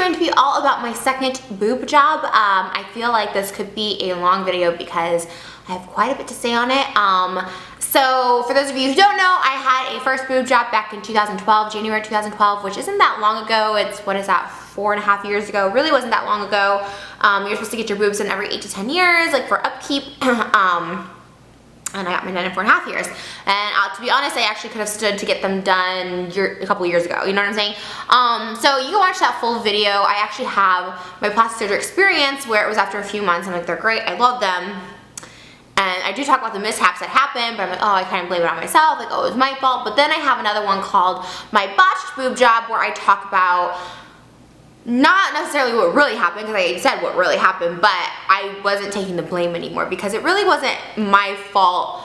going to be all about my second boob job. I feel like this could be a long video because I have quite a bit to say on it. So for those of you who don't know, I had a first boob job back in 2012, January 2012, which isn't that long ago. It's, what is that, 4.5 years ago. Really wasn't that long ago. You're supposed to get your boobs done every 8 to 10 years, like for upkeep. And I got mine done in 4.5 years. And to be honest, I actually could have stood to get them done a couple years ago. You know what I'm saying? So you can watch that full video. I actually have my plastic surgery experience where it was after a few months. I'm like, they're great. I love them. And I do talk about the mishaps that happened, but I'm like, oh, I kind of blame it on myself. Like, oh, it was my fault. But then I have another one called my botched boob job where I talk about not necessarily what really happened, because I said what really happened, but I wasn't taking the blame anymore because it really wasn't my fault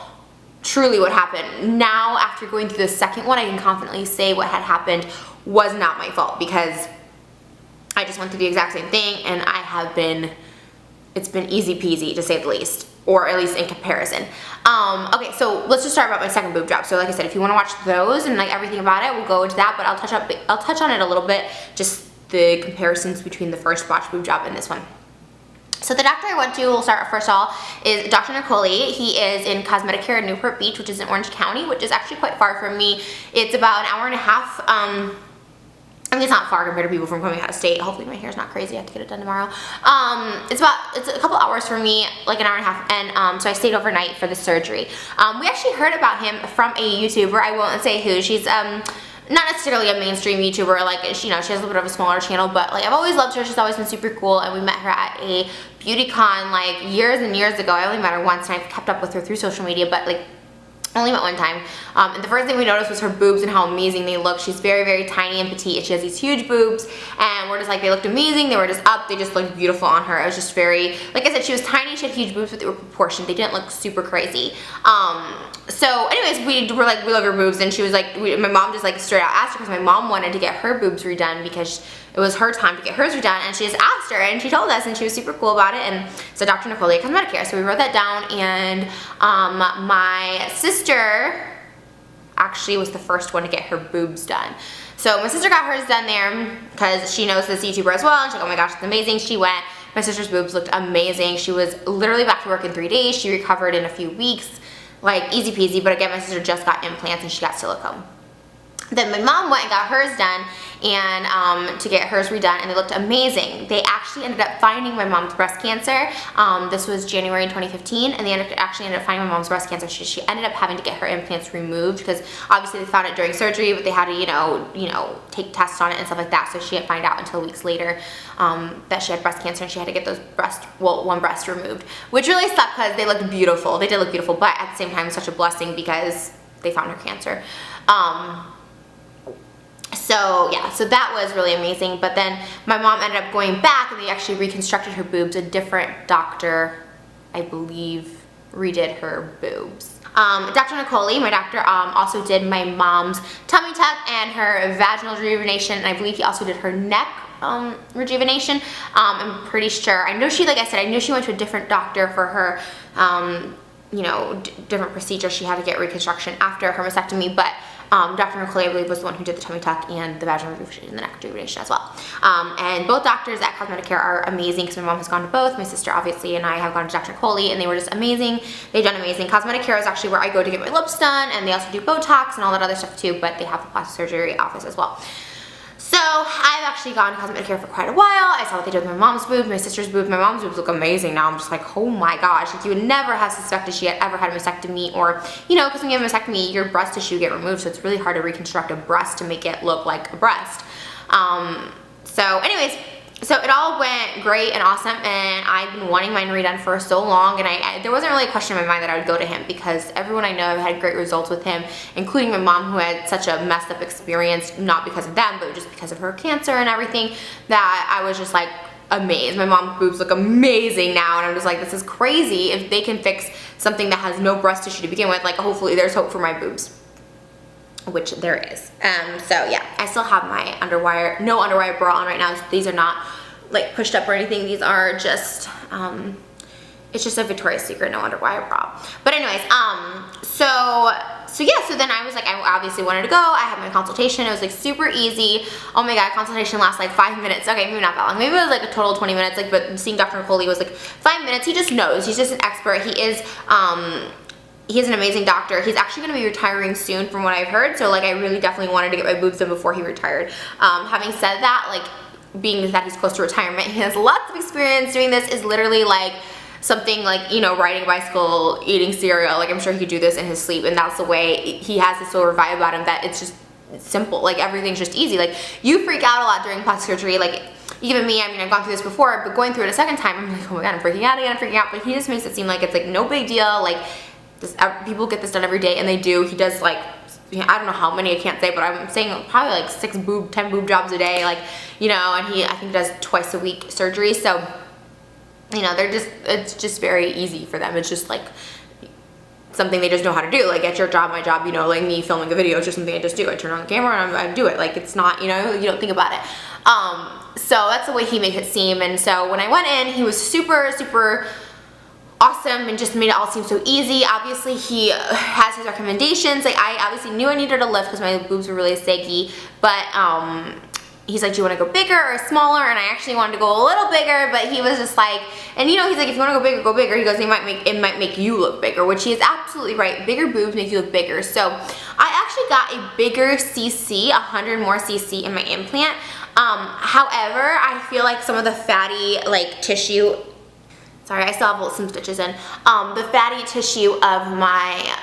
truly what happened. Now, after going through the second one, I can confidently say what had happened was not my fault because I just went through the exact same thing and it's been easy peasy to say the least, or at least in comparison. Okay, so let's just start about my second boob job. So like I said, if you want to watch those and like everything about it, we'll go into that, but I'll touch on it a little bit, just the comparisons between the first botched boob job and this one. So the doctor I went to, we'll start first of all, is Dr. Niccole. He is in Cosmeticare in Newport Beach, which is in Orange County, which is actually quite far from me. It's about an hour and a half. I mean, it's not far compared to people from coming out of state. Hopefully my hair's not crazy. I have to get it done tomorrow. It's a couple hours for me, like an hour and a half, and so I stayed overnight for the surgery. We actually heard about him from a YouTuber. I won't say who. She's not necessarily a mainstream YouTuber, like, you know, she has a little bit of a smaller channel, but like I've always loved her. She's always been super cool, and we met her at a beauty con like years and years ago. I only met her once, and I've kept up with her through social media, but like only met one time. And the first thing we noticed was her boobs and how amazing they look. She's very, very tiny and petite, and she has these huge boobs, and we're just like, they looked amazing. They were just up. They just looked beautiful on her. It was just very, like I said, she was tiny. She had huge boobs, but they were proportioned. They didn't look super crazy. So anyways, we were like, we love your boobs, and she was like, my mom just like straight out asked her, because my mom wanted to get her boobs redone because it was her time to get hers redone, and she just asked her, and she told us, and she was super cool about it. And so Dr. Niccole at Cosmeticare, so we wrote that down, and my sister actually was the first one to get her boobs done. So my sister got hers done there because she knows this YouTuber as well, and she's like, oh my gosh, it's amazing. She went. My sister's boobs looked amazing. She was literally back to work in 3 days. She recovered in a few weeks. Like easy peasy, but again, my sister just got implants and she got silicone. Then my mom went and got hers done, and to get hers redone, and they looked amazing. They actually ended up finding my mom's breast cancer. This was January 2015, and they actually ended up finding my mom's breast cancer. She ended up having to get her implants removed because obviously they found it during surgery, but they had to, you know, take tests on it and stuff like that. So she didn't find out until weeks later that she had breast cancer, and she had to get those one breast removed, which really sucked because they looked beautiful. They did look beautiful, but at the same time, such a blessing because they found her cancer. So yeah, so that was really amazing. But then my mom ended up going back, and they actually reconstructed her boobs. A different doctor, I believe, redid her boobs. Dr. Niccole, my doctor, also did my mom's tummy tuck and her vaginal rejuvenation, and I believe he also did her neck rejuvenation. I'm pretty sure. I know she, like I said, I knew she went to a different doctor for her, you know, different procedure. She had to get reconstruction after her mastectomy, but Dr. Niccole, I believe, was the one who did the tummy tuck and the vaginal rejuvenation and the neck rejuvenation as well. And both doctors at Cosmeticare are amazing because my mom has gone to both. My sister, obviously, and I have gone to Dr. Niccole, and they were just amazing. They've done amazing. Cosmeticare is actually where I go to get my lips done, and they also do Botox and all that other stuff too, but they have a plastic surgery office as well. So I've actually gone to Cosmeticare for quite a while. I saw what they did with my mom's boobs, my sister's boobs. My mom's boobs look amazing now. I'm just like, oh my gosh, like you would never have suspected she had ever had a mastectomy, or, you know, because when you have a mastectomy, your breast tissue get removed, so it's really hard to reconstruct a breast to make it look like a breast. So anyways, so it all went great and awesome, and I've been wanting mine redone for so long, and there wasn't really a question in my mind that I would go to him because everyone I know had great results with him, including my mom, who had such a messed up experience, not because of them, but just because of her cancer and everything, that I was just like amazed. My mom's boobs look amazing now, and I'm just like, this is crazy. If they can fix something that has no breast tissue to begin with, like hopefully there's hope for my boobs. Which there is. So yeah, I still have my no underwire bra on right now. These are not like pushed up or anything. These are just, it's just a Victoria's Secret no underwire bra. But anyways, so So yeah, so then I was like, I obviously wanted to go. I had my consultation. It was like super easy. Oh my God, consultation lasts like 5 minutes. Okay, maybe not that long. Maybe it was like a total of 20 minutes. Like, but seeing Dr. Niccole was like 5 minutes. He just knows. He's just an expert. He's an amazing doctor. He's actually going to be retiring soon from what I've heard. So like, I really definitely wanted to get my boobs done before he retired. Having said that, like, being that he's close to retirement, he has lots of experience doing this. Is literally like something like, you know, riding a bicycle, eating cereal. Like, I'm sure he could do this in his sleep, and that's the way he has this sort of vibe about him that it's just simple. Like, everything's just easy. Like, you freak out a lot during plastic surgery. Like, even me, I mean, I've gone through this before, but going through it a second time, I'm like, oh my God, I'm freaking out again, I'm freaking out. But he just makes it seem like it's like no big deal. Like, people get this done every day, and they do. He does like, I don't know how many, I can't say, but I'm saying probably like 10 boob jobs a day, like, you know, and I think he does twice a week surgery. So, you know, it's just very easy for them. It's just like something they just know how to do. Like, at your job, my job, you know, like me filming a video, it's just something I just do. I turn on the camera and I do it. Like, it's not, you know, you don't think about it. So that's the way he makes it seem. And so when I went in, he was super, super awesome and just made it all seem so easy. Obviously, he has his recommendations. Like, I obviously knew I needed a lift because my boobs were really saggy, but he's like, do you want to go bigger or smaller? And I actually wanted to go a little bigger, but he was just like, and you know, he's like, if you want to go bigger, go bigger. He goes, it might make you look bigger, which he is absolutely right. Bigger boobs make you look bigger. So I actually got a bigger CC, 100 more CC in my implant. However, I feel like some of the fatty like tissue, sorry, I still have some stitches in. The fatty tissue of my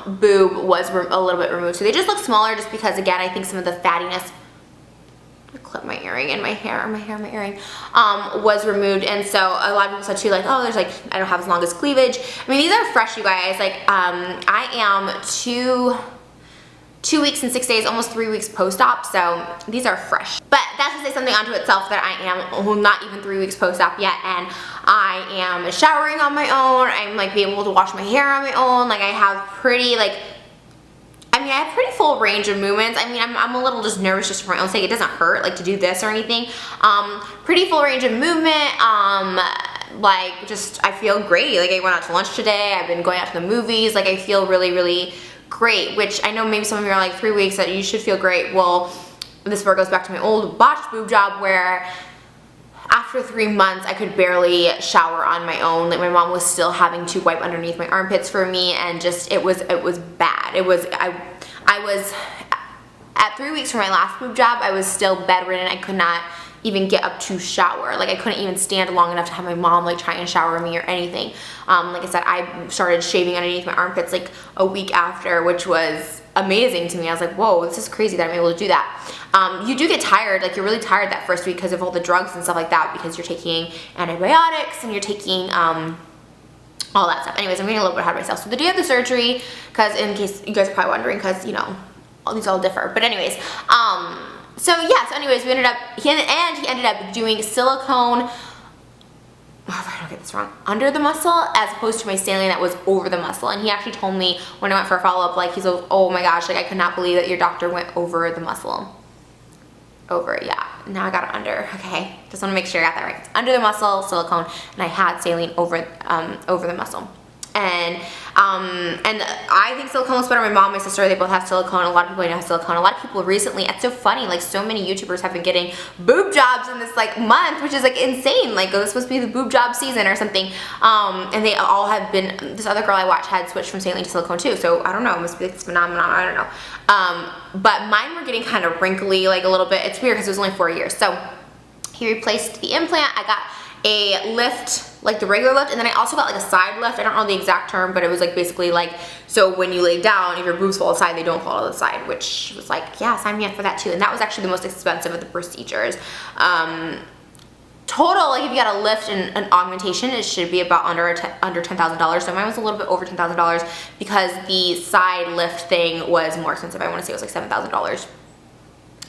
boob was a little bit removed. So they just look smaller just because, again, I think some of the fattiness, clip my earring and my hair, my earring, was removed. And so a lot of people said too, like, oh, there's like, I don't have as long as cleavage. I mean, these are fresh, you guys. Like, I am 2 weeks and 6 days, almost 3 weeks post-op, so these are fresh. But that should say something onto itself that I am not even 3 weeks post-op yet, and I am showering on my own. I'm like being able to wash my hair on my own. Like, I have pretty, like, I mean, I have pretty full range of movements. I mean, I'm a little just nervous just for my own sake. It doesn't hurt, like, to do this or anything. Pretty full range of movement. Like, just, I feel great. Like, I went out to lunch today. I've been going out to the movies. Like, I feel really, really great, which I know maybe some of you are like 3 weeks that you should feel great. Well, this is where it goes back to my old botched boob job where after 3 months I could barely shower on my own. Like, my mom was still having to wipe underneath my armpits for me, and just it was bad. It was I was at 3 weeks from my last boob job, I was still bedridden. I could not even get up to shower. Like, I couldn't even stand long enough to have my mom like try and shower me or anything. Like I said, I started shaving underneath my armpits like a week after, which was amazing to me. I was like, whoa, this is crazy that I'm able to do that. You do get tired, like you're really tired that first week because of all the drugs and stuff like that, because you're taking antibiotics and you're taking all that stuff. Anyways, I'm getting a little bit ahead of myself. So the day of the surgery, because in case you guys are probably wondering, because, you know, all these all differ. But anyways, so yeah, so anyways, he ended up doing silicone, oh, if I don't get this wrong, under the muscle as opposed to my saline that was over the muscle. And he actually told me when I went for a follow-up, like, he's like, oh my gosh, like, I could not believe that your doctor went over the muscle. Over, yeah. Now I got it under. Okay, just want to make sure I got that right. It's under the muscle, silicone, and I had saline over the muscle. And I think silicone looks better. My mom, my sister, they both have silicone. A lot of people I know have silicone. A lot of people recently, it's so funny, like, so many YouTubers have been getting boob jobs in this like month, which is like insane. Like, oh, this supposed to be the boob job season or something. And they all have been, this other girl I watched had switched from saline to silicone too. So I don't know, it must be like this phenomenon, I don't know. But mine were getting kind of wrinkly, like a little bit. It's weird because it was only 4 years. So he replaced the implant. I got a lift, like the regular lift, and then I also got like a side lift. I don't know the exact term, but it was like basically like, so when you lay down, if your boobs fall aside, they don't fall to the side, which was like, yeah, sign me up for that too. And that was actually the most expensive of the procedures. Total, like, if you got a lift and an augmentation, it should be about under $10,000. So mine was a little bit over $10,000 because the side lift thing was more expensive. I want to say it was like $7,000.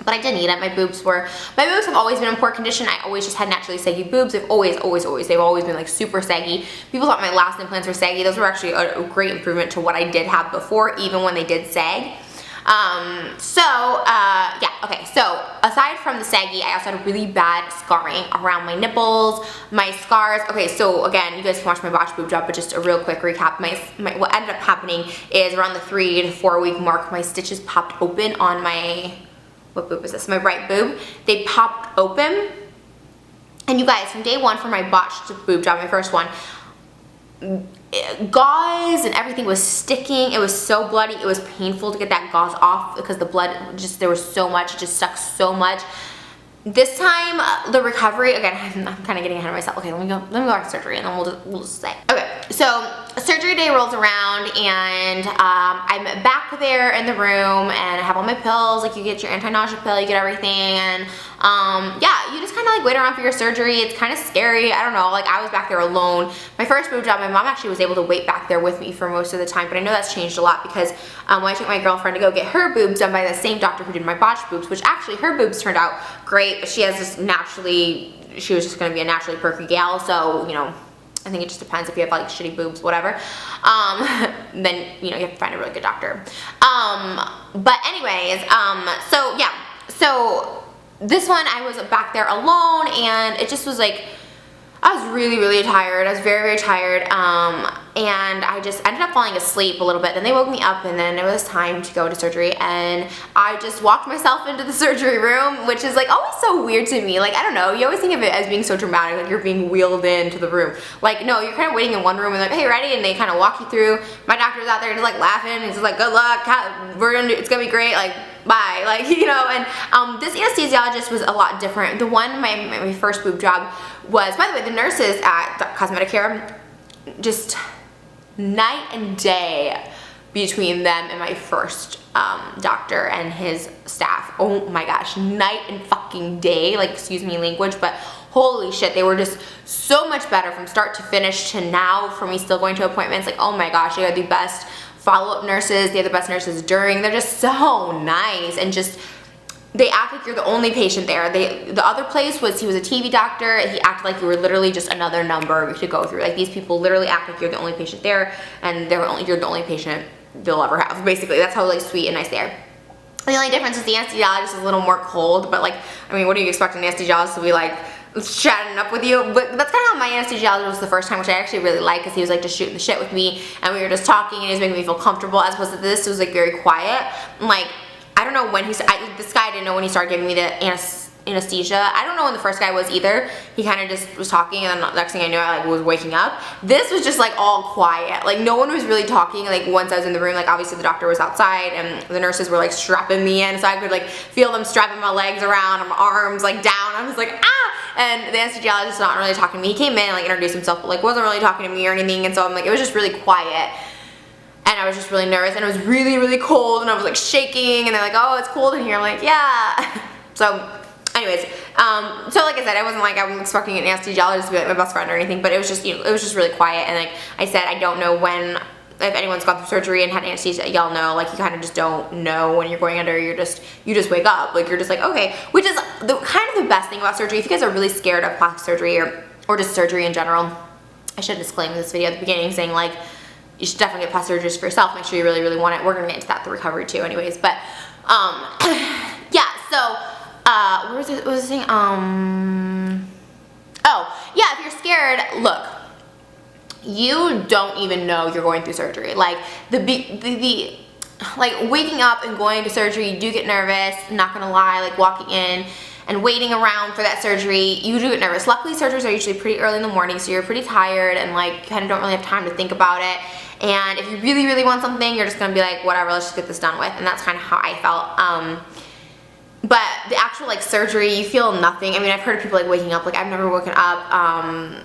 But I did need it. My boobs have always been in poor condition. I always just had naturally saggy boobs. They've always been like super saggy. People thought my last implants were saggy. Those were actually a great improvement to what I did have before, even when they did sag. Yeah, okay, so aside from the saggy, I also had really bad scarring around my nipples, my scars. Okay, so again, you guys can watch my botched boob job, but just a real quick recap. What ended up happening is around the 3 to 4 week mark, my stitches popped open on my, what boob is this? My right boob. They popped open. And you guys, from day one for my botched boob job, my first one, gauze and everything was sticking. It was so bloody. It was painful to get that gauze off because the blood just, there was so much, it just stuck so much. This time, the recovery, again, I'm kind of getting ahead of myself. Okay, let me go back to surgery and then we'll just say. Okay, so surgery day rolls around and I'm back there in the room and I have all my pills. Like, you get your anti-nausea pill, you get everything, and yeah, you just kind of like wait around for your surgery. It's kind of scary. I don't know, like I was back there alone. My first boob job, my mom actually was able to wait back there with me for most of the time, but I know that's changed a lot because when I took my girlfriend to go get her boobs done by the same doctor who did my botched boobs, which actually her boobs turned out great, but she has this naturally, she was just going to be a naturally perky gal, so, you know, I think it just depends if you have like shitty boobs, whatever. Then, you know, you have to find a really good doctor. But anyways, so yeah, so this one I was back there alone and it just was like, I was really, really tired. I was very, very tired. And I just ended up falling asleep a little bit. Then they woke me up and then it was time to go to surgery. And I just walked myself into the surgery room, which is like always so weird to me. Like, I don't know, you always think of it as being so dramatic, like you're being wheeled into the room. Like, no, you're kind of waiting in one room and like, hey, ready? And they kind of walk you through. My doctor's out there just like laughing. He's just like, good luck, it's gonna be great. Like, bye, like, you know. And this anesthesiologist was a lot different. The one, my first boob job was, by the way, the nurses at Cosmeticare, just night and day between them and my first doctor and his staff. Oh my gosh, night and fucking day, like, excuse me language, but holy shit, they were just so much better from start to finish to now for me still going to appointments. Like, oh my gosh, they are the best follow-up nurses, they have the best nurses during, they're just so nice, and just, they act like you're the only patient there. The other place was, he was a TV doctor, he acted like you were literally just another number to go through. Like, these people literally act like you're the only patient there, and you're the only patient they'll ever have, basically. That's how like sweet and nice they are. The only difference is the anesthesiologist is a little more cold, but like, I mean, what do you expect an anesthesiologist to be like, chatting up with you? But that's kind of how my anesthesiologist was the first time, which I actually really liked, because he was like just shooting the shit with me and we were just talking and he was making me feel comfortable, as opposed to this, it was like very quiet. And like, I don't know when this guy didn't know when he started giving me the anesthesia. I don't know when the first guy was either. He kind of just was talking and then the next thing I knew, I like was waking up. This was just like all quiet. Like, no one was really talking. Like, once I was in the room, like obviously the doctor was outside and the nurses were like strapping me in, so I could like feel them strapping my legs around and my arms like down. I was like, ah! And the anesthesiologist was not really talking to me. He came in and like introduced himself, but like wasn't really talking to me or anything, and so I'm like, it was just really quiet. And I was just really nervous, and it was really, really cold, and I was like shaking, and they're like, oh, it's cold in here. I'm like, yeah. So anyways, so like I said, I wasn't like, I'm expecting an anesthesiologist to be like my best friend or anything, but it was just, you know, it was just really quiet. And like I said, I don't know when, if anyone's gone through surgery and had anesthesia, y'all know, like, you kind of just don't know when you're going under. You just wake up, like, you're just like, okay, which is kind of the best thing about surgery. If you guys are really scared of plastic surgery or just surgery in general, I should disclaim this video at the beginning saying like, you should definitely get plastic surgery for yourself. Make sure you really, really want it. We're gonna get into that, the recovery too, anyways. But yeah. So what was I saying? Oh yeah. If you're scared, look. You don't even know you're going through surgery. Like like waking up and going to surgery, you do get nervous. Not gonna lie. Like walking in and waiting around for that surgery, you do get nervous. Luckily, surgeries are usually pretty early in the morning, so you're pretty tired and like you kind of don't really have time to think about it. And if you really, really want something, you're just gonna be like, whatever, let's just get this done with. And that's kind of how I felt. But the actual like surgery, you feel nothing. I mean, I've heard of people like waking up, like I've never woken up.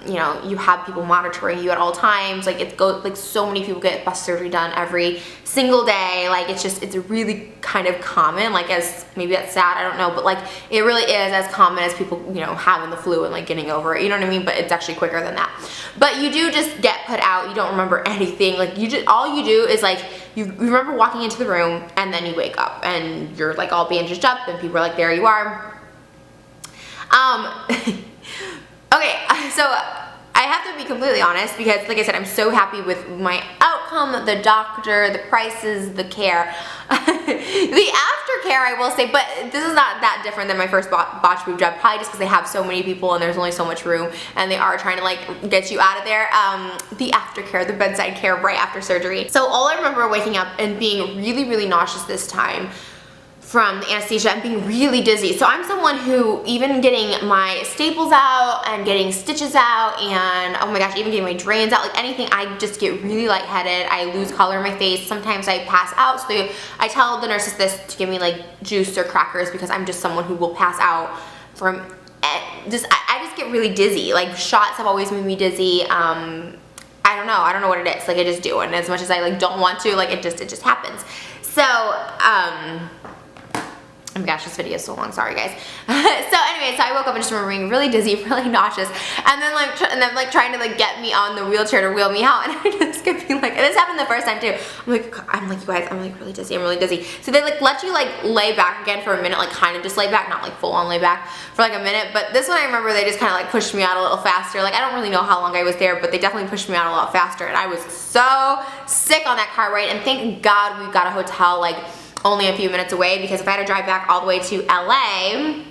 You know, you have people monitoring you at all times. Like like so many people get plastic surgery done every single day. Like it's really kind of common. Like, as maybe that's sad, I don't know, but like it really is as common as people, you know, having the flu and like getting over it. You know what I mean? But it's actually quicker than that. But you do just get put out. You don't remember anything. Like all you do is like you remember walking into the room and then you wake up and you're like all bandaged up and people are like, there you are. Okay, so I have to be completely honest because like I said, I'm so happy with my outcome, the doctor, the prices, the care. The aftercare, I will say, but this is not that different than my first botched boob job, probably just because they have so many people and there's only so much room and they are trying to like get you out of there. The aftercare, the bedside care right after surgery. So all I remember waking up and being really, really nauseous this time from the anesthesia and being really dizzy. So I'm someone who, even getting my staples out and getting stitches out and, oh my gosh, even getting my drains out, like anything, I just get really lightheaded. I lose color in my face. Sometimes I pass out. So I tell the nurses this to give me like juice or crackers because I'm just someone who will pass out from I just get really dizzy. Like shots have always made me dizzy. I don't know what it is. Like I just do. And as much as I like don't want to, like it just happens. So, oh my gosh, this video is so long, sorry guys. So anyway, so I woke up and just remember being really dizzy, really nauseous, and then like trying to like get me on the wheelchair to wheel me out, and I just kept being like, and this happened the first time too. I'm like you guys, I'm like really dizzy, I'm really dizzy. So they like let you like lay back again for a minute, like kind of just lay back, not like full on lay back for like a minute, but this one I remember they just kind of like pushed me out a little faster. Like I don't really know how long I was there, but they definitely pushed me out a lot faster, and I was so sick on that car ride, and thank God we got a hotel like only a few minutes away, because if I had to drive back all the way to LA,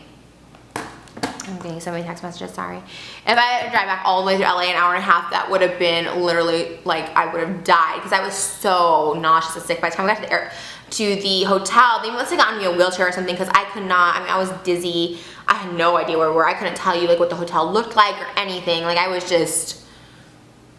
I'm getting so many text messages, sorry. If I had to drive back all the way to LA an hour and a half, that would have been literally like I would have died because I was so nauseous and sick. By the time I got to the hotel, they must have gotten me a wheelchair or something because I could not, I mean, I was dizzy. I had no idea where we were. I couldn't tell you like what the hotel looked like or anything. Like I was just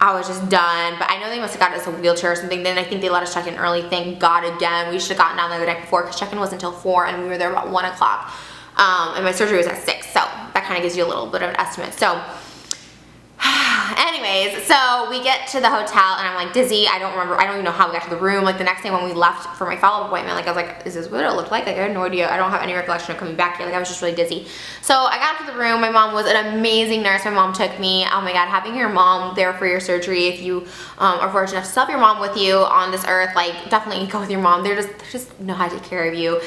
done, but I know they must have gotten us a wheelchair or something. Then I think they let us check in early, thank God again. We should have gotten down there the night before because check-in wasn't until 4 and we were there about 1 o'clock. And my surgery was at 6, so that kind of gives you a little bit of an estimate. So anyways, so we get to the hotel and I'm like dizzy. I don't even know how we got to the room. Like the next day when we left for my follow-up appointment, like I was like, is this what it looked like? Like I had no idea. I don't have any recollection of coming back here. Like I was just really dizzy. So I got to the room. My mom was an amazing nurse. My mom took me. Oh my God, having your mom there for your surgery, if you are fortunate enough to still have your mom with you on this earth, like definitely go with your mom. They just know how to take care of you.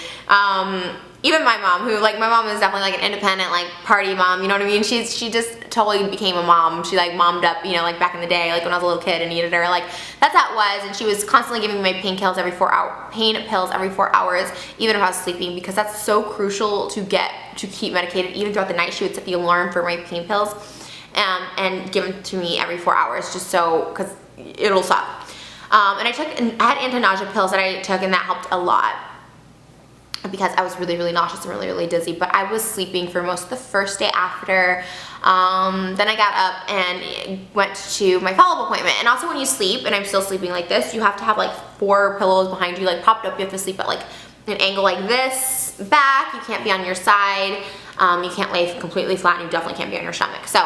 Even my mom, who like, my mom is definitely like an independent, like party mom, you know what I mean? She just totally became a mom. She like mommed up, you know, like back in the day, like when I was a little kid and needed her, like that's how it was. And she was constantly giving me my pain pills every 4 hours, even if I was sleeping, because that's so crucial to keep medicated. Even throughout the night, she would set the alarm for my pain pills and give them to me every 4 hours, just so, because it'll suck. And I had anti-nausea pills that I took, and that helped a lot, because I was really, really nauseous and really, really dizzy. But I was sleeping for most of the first day after. Then I got up and went to my follow-up appointment. And also when you sleep, and I'm still sleeping like this, you have to have like 4 pillows behind you, like popped up. You have to sleep at like an angle like this back. You can't be on your side. You can't lay completely flat, and you definitely can't be on your stomach. So,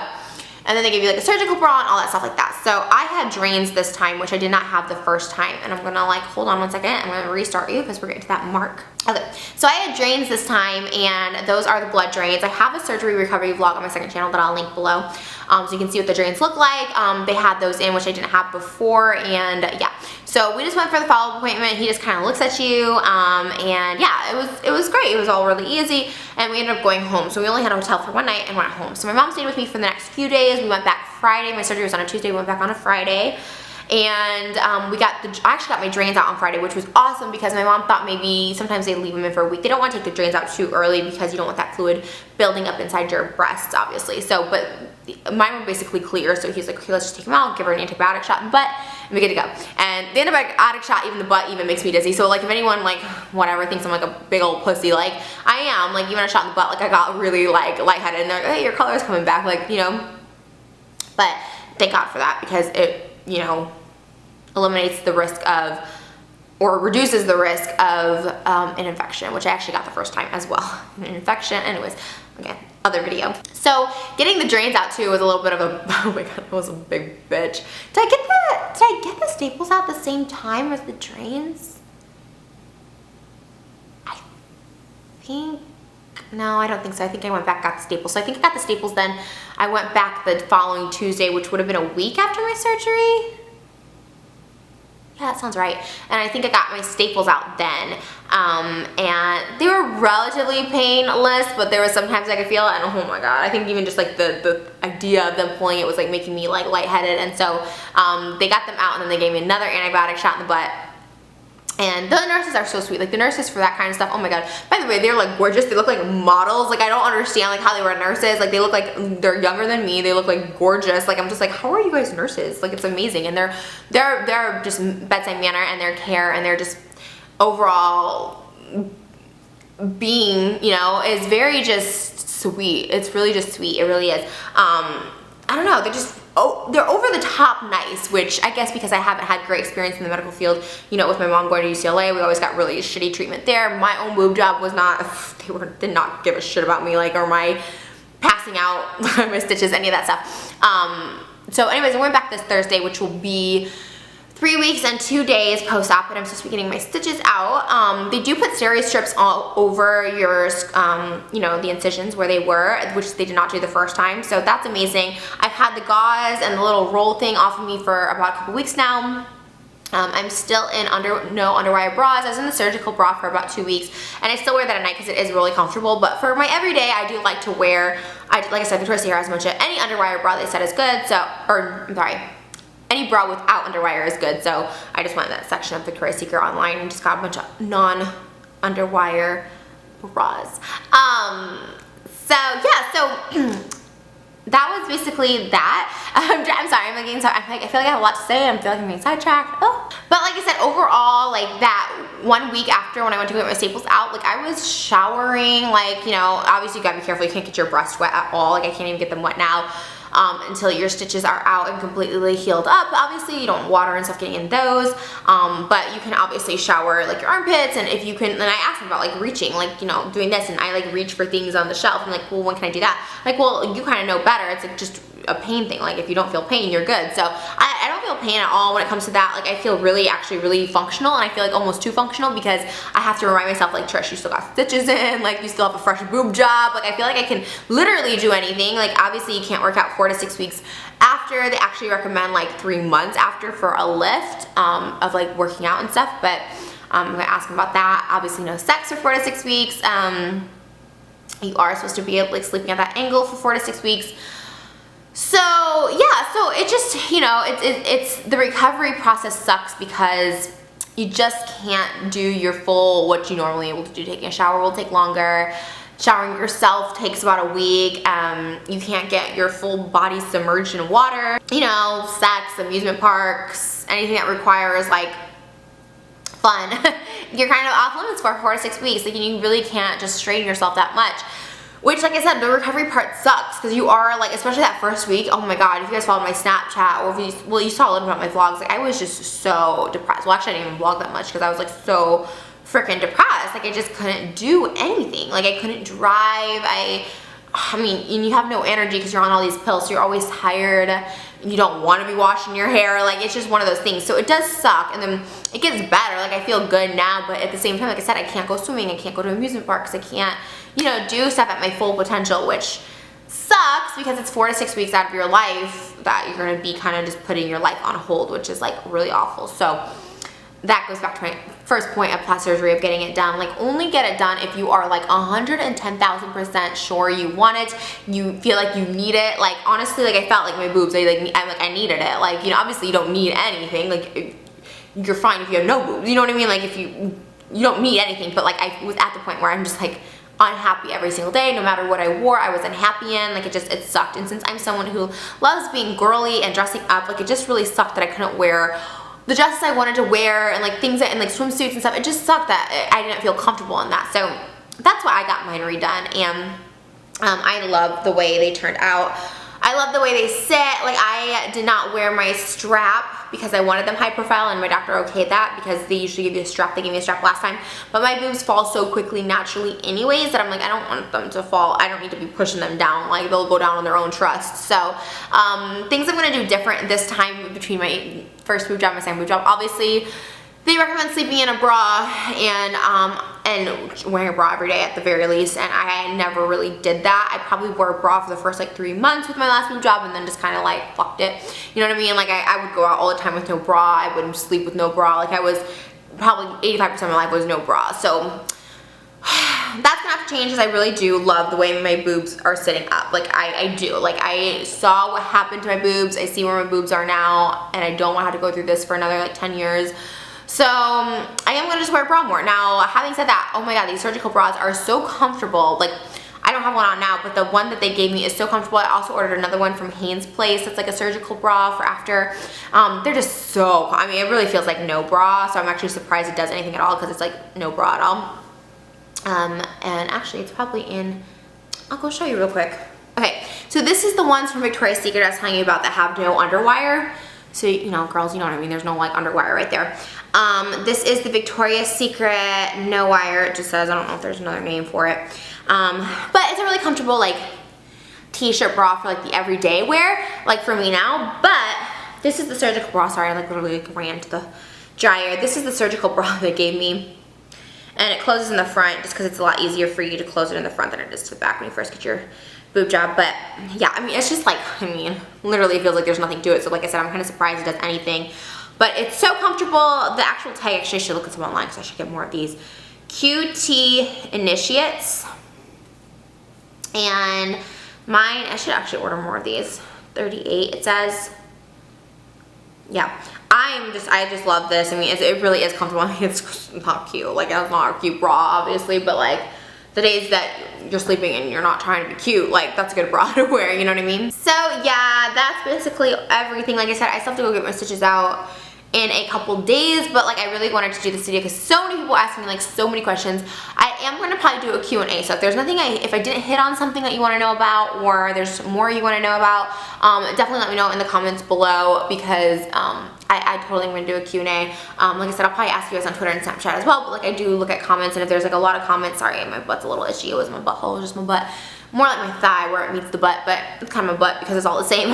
and then they give you like a surgical bra and all that stuff like that. So I had drains this time, which I did not have the first time. And I'm gonna like, hold on one second. I'm gonna restart you because we're getting to that mark. Okay, so I had drains this time, and those are the blood drains. I have a surgery recovery vlog on my second channel that I'll link below, so you can see what the drains look like. They had those in, which I didn't have before, and yeah. So we just went for the follow-up appointment. He just kind of looks at you, and yeah, it was great. It was all really easy, and we ended up going home. So we only had a hotel for one night and went home. So my mom stayed with me for the next few days. We went back Friday. My surgery was on a Tuesday. We went back on a Friday. And I actually got my drains out on Friday, which was awesome, because my mom thought maybe sometimes they leave them in for a week. They don't want to take the drains out too early because you don't want that fluid building up inside your breasts, obviously. So, but mine were basically clear, so he's like, okay, let's just take them out, give her an antibiotic shot in the butt, and we good to go. And the antibiotic shot, even the butt, even makes me dizzy. So like if anyone like whatever thinks I'm like a big old pussy, like I am, like even a shot in the butt, like I got really like lightheaded, and they're like, hey, your color is coming back, like, you know. But thank God for that, because it, you know, eliminates the risk of, or reduces the risk of an infection, which I actually got the first time as well. An infection, anyways, again, other video. So getting the drains out too was a little bit of a, oh my God, that was a big bitch. Did I get the staples out the same time as the drains? I think, no, I don't think so. I think I went back, got the staples. So I think I got the staples then. I went back the following Tuesday, which would have been a week after my surgery. Yeah, that sounds right. And I think I got my staples out then. And they were relatively painless, but there was sometimes I could feel it, and oh my God, I think even just like the idea of them pulling it was like making me like lightheaded. And so they got them out, and then they gave me another antibiotic shot in the butt. And the nurses are so sweet. Like the nurses for that kind of stuff, oh my god. By the way, they're like gorgeous. They look like models. Like I don't understand like how they were nurses. Like they look like they're younger than me. They look like gorgeous. Like I'm just like, how are you guys nurses? Like it's amazing. And they're just bedside manner and their care and their just overall being, you know, is very just sweet. It's really just sweet. It really is. I don't know. They're just they're over the top nice, which I guess because I haven't had great experience in the medical field, you know, with my mom going to UCLA, we always got really shitty treatment there. My own boob job was not, did not give a shit about me, like, or my passing out, my stitches, any of that stuff. So anyways, I went back this Thursday, which will be 3 weeks and 2 days post-op, and I'm supposed to be getting my stitches out. They do put steri strips all over your, you know, the incisions where they were, which they did not do the first time, so that's amazing. I've had the gauze and the little roll thing off of me for about a couple weeks now. I'm still in no underwire bras. I was in the surgical bra for about 2 weeks, and I still wear that at night because it is really comfortable, but for my everyday, I do like to wear, like I said, Victoria's Secret has mentioned, any underwire bra they said is good, so, or, I'm sorry, any bra without underwire is good, so I just went in that section of Victoria's Secret online and just got a bunch of non-underwire bras. So yeah, so that was basically that. I'm sorry, I feel like I have a lot to say. I feel like I'm getting sidetracked. Oh. But like I said, overall, like that 1 week after when I went to get my staples out, like I was showering, like, you know, obviously you gotta be careful. You can't get your breasts wet at all. Like I can't even get them wet now. Until your stitches are out and completely healed up. Obviously, you don't want water and stuff getting in those, but you can obviously shower like your armpits, and if you can, then I asked him about like reaching, like, you know, doing this, and I like reach for things on the shelf. I'm like, well, when can I do that? Like, well, you kind of know better. It's like just a pain thing. Like if you don't feel pain, you're good. So I don't feel pain at all when it comes to that. Like I feel really, actually really functional, and I feel like almost too functional because I have to remind myself, like, Trish, you still got stitches in, like you still have a fresh boob job. Like I feel like I can literally do anything. Like obviously you can't work out 4 to 6 weeks after. They actually recommend like 3 months after for a lift of like working out and stuff, but I'm gonna ask them about that. Obviously no sex for 4 to 6 weeks. You are supposed to be like sleeping at that angle for 4 to 6 weeks. So yeah, so it just, you know, it's the recovery process sucks because you just can't do your full, what you normally able to do. Taking a shower will take longer. Showering yourself takes about a week. You can't get your full body submerged in water. You know, sex, amusement parks, anything that requires like fun, you're kind of off limits for 4 to 6 weeks. Like you really can't just strain yourself that much. Which, like I said, the recovery part sucks because you are like, especially that first week, oh my god, if you guys followed my Snapchat or if you, well, you saw a little bit about my vlogs, like I was just so depressed. Well, actually I didn't even vlog that much because I was like so freaking depressed. Like I just couldn't do anything. Like I couldn't drive. I mean, and you have no energy because you're on all these pills, so you're always tired. You don't want to be washing your hair. Like it's just one of those things. So it does suck, and then it gets better. Like I feel good now, but at the same time, like I said, I can't go swimming. I can't go to amusement parks. I can't, you know, do stuff at my full potential, which sucks because it's 4 to 6 weeks out of your life that you're going to be kind of just putting your life on hold, which is like really awful. So that goes back to my first point of plastic surgery, of getting it done. Like only get it done if you are like 110,000% sure you want it, you feel like you need it. Like honestly, like I felt like my boobs, I needed it. Like, you know, obviously you don't need anything. Like you're fine if you have no boobs, you know what I mean? Like if you don't need anything, but like I was at the point where I'm just like unhappy every single day. No matter what I wore, I was unhappy in. Like it sucked. And since I'm someone who loves being girly and dressing up, like it just really sucked that I couldn't wear the dresses I wanted to wear and like things that, and like swimsuits and stuff. It just sucked that I didn't feel comfortable in that. So that's why I got mine redone, and I love the way they turned out. I love the way they sit. Like I did not wear my strap because I wanted them high profile, and my doctor okayed that because they usually give you a strap. They gave me a strap last time, but my boobs fall so quickly naturally anyways that I'm like, I don't want them to fall. I don't need to be pushing them down. Like they'll go down on their own trust. So things I'm gonna do different this time between my first boob job and my second boob job. Obviously, they recommend sleeping in a bra and wearing a bra every day at the very least, and I never really did that. I probably wore a bra for the first like 3 months with my last boob job and then just kind of like fucked it. You know what I mean? Like I would go out all the time with no bra. I would sleep with no bra. Like I was probably 85% of my life was no bra. So that's gonna have to change because I really do love the way my boobs are sitting up. Like I do. Like I saw what happened to my boobs. I see where my boobs are now, and I don't want to have to go through this for another like 10 years. So I am gonna just wear a bra more. Now, having said that, oh my god, these surgical bras are so comfortable. Like, I don't have one on now, but the one that they gave me is so comfortable. I also ordered another one from Hanes Place. It's like a surgical bra for after. They're just so, I mean, it really feels like no bra, so I'm actually surprised it does anything at all because it's like no bra at all. And actually it's probably in, I'll go show you real quick. Okay, so this is the ones from Victoria's Secret I was telling you about that have no underwire. So, you know, girls, you know what I mean, there's no like underwire right there. This is the Victoria's Secret no wire. It just says, I don't know if there's another name for it. But it's a really comfortable like t-shirt bra for like the everyday wear, like for me now. But this is the surgical bra. Sorry, I like literally like ran to the dryer. This is the surgical bra they gave me. And it closes in the front just because it's a lot easier for you to close it in the front than it is to the back when you first get your boob job. But yeah, I mean, it's just like, I mean, literally it feels like there's nothing to it. So like I said, I'm kind of surprised it does anything. But it's so comfortable. The actual tag, actually I should look at some online because I should get more of these. QT Initiates. And mine, I should actually order more of these. 38 it says. Yeah, I just love this. I mean, it really is comfortable. I mean, it's not cute. Like, it's not a cute bra, obviously, but like the days that you're sleeping and you're not trying to be cute, like that's a good bra to wear, you know what I mean? So yeah, that's basically everything. Like I said, I still have to go get my stitches out in a couple days, but like I really wanted to do this video because so many people asked me like so many questions. I am going to probably do a Q&A, so if there's nothing if I didn't hit on something that you want to know about, or there's more you want to know about, definitely let me know in the comments below, because I totally am going to do a Q&A. Like I said, I'll probably ask you guys on Twitter and Snapchat as well, but like I do look at comments, and if there's like a lot of comments, sorry, my butt's a little itchy. It wasn't my butthole, it was just my butt. More like my thigh where it meets the butt, but it's kind of my butt because it's all the same.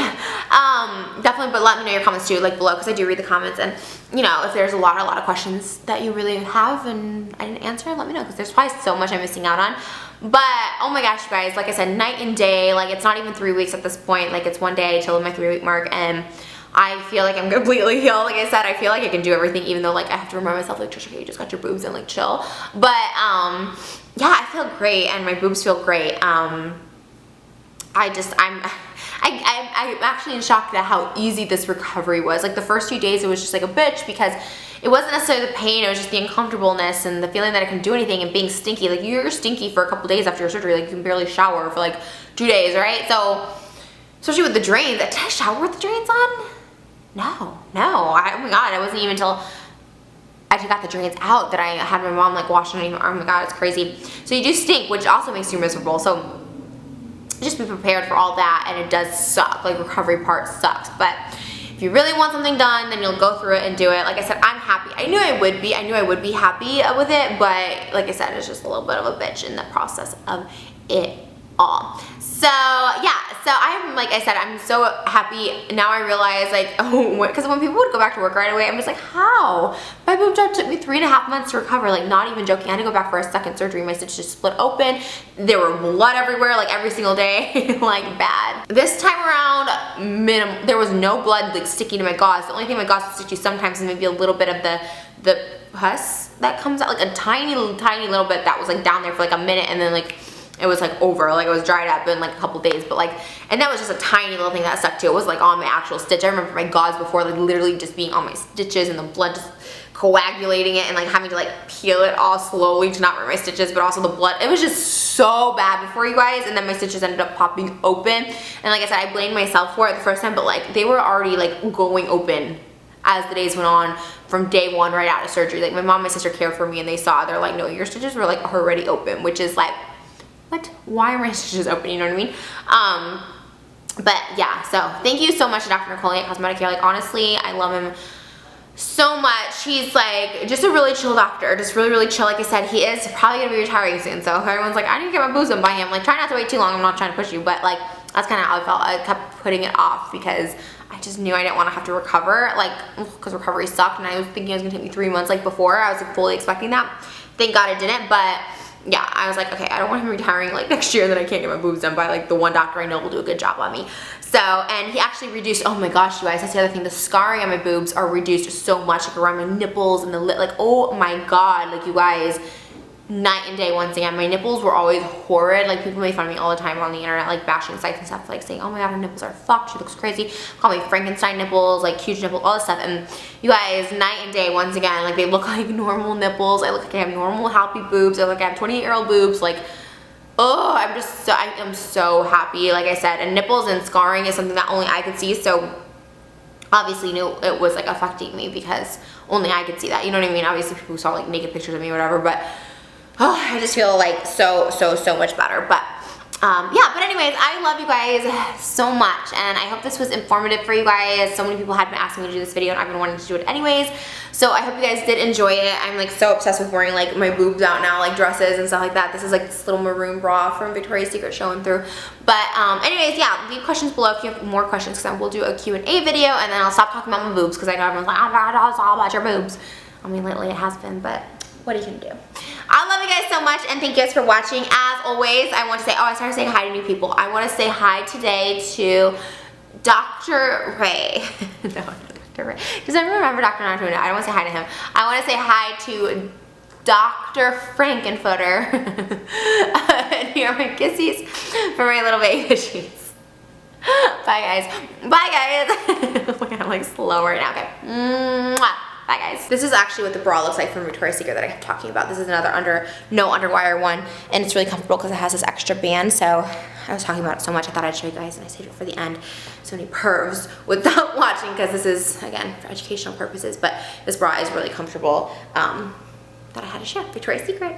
Definitely, but let me know your comments too, like below, because I do read the comments, and you know, if there's a lot of questions that you really have and I didn't answer, let me know, because there's probably so much I'm missing out on. But oh my gosh, you guys, like I said, night and day. Like, it's not even 3 weeks at this point. Like, it's one day till my 3-week mark, and I feel like I'm completely healed. Like I said, I feel like I can do everything, even though like I have to remind myself, like, Trisha, you just got your boobs and like chill. But yeah, I feel great, and my boobs feel great. I'm actually in shock at how easy this recovery was. Like, the first few days it was just like a bitch, because it wasn't necessarily the pain, it was just the uncomfortableness and the feeling that I couldn't do anything and being stinky. Like, you're stinky for a couple days after your surgery. Like, you can barely shower for like 2 days, right? So, especially with the drains. Did I shower with the drains on? No. Oh my god, it wasn't even until I got the drains out that I had my mom like washing me. Oh my god, it's crazy. So you do stink, which also makes you miserable. So just be prepared for all that, and it does suck. Like, recovery part sucks, but if you really want something done, then you'll go through it and do it. Like I said, I'm happy. I knew I would be happy with it, but like I said, it's just a little bit of a bitch in the process of it all. So yeah, so I'm, like I said, I'm so happy. Now I realize, like, oh, because when people would go back to work right away, I'm just like, how? My boob job took me 3.5 months to recover. Like, not even joking. I had to go back for a second surgery. My stitch just split open. There were blood everywhere, like every single day, like bad. This time around, there was no blood like sticking to my gauze. The only thing my gauze will stick to sometimes is maybe a little bit of the pus that comes out, like a tiny little bit that was like down there for like a minute, and then like it was like over, like it was dried up in like a couple days, but like, and that was just a tiny little thing that stuck to it. It was like on my actual stitch. I remember my gauze before, like literally just being on my stitches and the blood just coagulating it, and like having to like peel it all slowly to not hurt my stitches, but also the blood. It was just so bad before, you guys, and then my stitches ended up popping open. And like I said, I blamed myself for it the first time, but like they were already like going open as the days went on from day one right out of surgery. Like, my mom and my sister cared for me, and they saw, they're like, no, your stitches were like already open, which is like, what? Why are my stitches open? You know what I mean? But yeah, so thank you so much to Dr. Niccole at Cosmeticare. Like, honestly, I love him so much. He's like just a really chill doctor, just really chill. Like I said, he is probably gonna be retiring soon, so if everyone's like, I need to get my boobs done by him, like, try not to wait too long. I'm not trying to push you, but like, that's kind of how I felt. I kept putting it off because I just knew I didn't want to have to recover, like, because recovery sucked, and I was thinking it was gonna take me 3 months like before. I was like fully expecting that. Thank God it didn't, but yeah, I was like, okay, I don't want him retiring like next year, and then I can't get my boobs done by like the one doctor I know will do a good job on me. So, and he actually reduced, oh my gosh, you guys, that's the other thing, the scarring on my boobs are reduced so much, like around my nipples and the lip, like, oh my god, like, you guys, night and day once again. My nipples were always horrid. Like, people make fun of me all the time on the internet, like bashing sites and stuff, like saying, oh my god, her nipples are fucked, she looks crazy, call me Frankenstein nipples, like huge nipples, all this stuff. And you guys, night and day once again, like they look like normal nipples. I look like I have normal healthy boobs. I look like I have 28-year-old boobs. Like, oh, I am so happy, like I said. And nipples and scarring is something that only I could see, so obviously knew it was like affecting me because only I could see that, you know what I mean? Obviously people saw like naked pictures of me or whatever, but oh, I just feel like so much better. But yeah, but anyways, I love you guys so much, and I hope this was informative for you guys. So many people had been asking me to do this video, and I've been wanting to do it anyways. So I hope you guys did enjoy it. I'm like so obsessed with wearing like my boobs out now, like dresses and stuff like that. This is like this little maroon bra from Victoria's Secret showing through. But anyways, yeah, leave questions below if you have more questions, because I will do a Q&A video, and then I'll stop talking about my boobs, because I know everyone's like, oh my god, it's all about your boobs. I mean, lately it has been, but what are you gonna do? I love you guys so much, and thank you guys for watching. As always, I want to say, oh, I started saying hi to new people. I want to say hi today to Dr. Ray. No, Dr. Ray. Does anyone remember Dr. Naruto? I don't want to say hi to him. I want to say hi to Dr. Frankenfooter. And here are my kissies for my little baby sheets. Bye, guys. Bye, guys. Oh my god, I'm like slow right now. Okay. Mwah. Bye, guys. This is actually what the bra looks like from Victoria's Secret that I kept talking about. This is another no underwire one, and it's really comfortable because it has this extra band. So I was talking about it so much, I thought I'd show you guys, and I saved it for the end. So many pervs without watching, because this is, again, for educational purposes, but this bra is really comfortable, that I had to share. Victoria's Secret.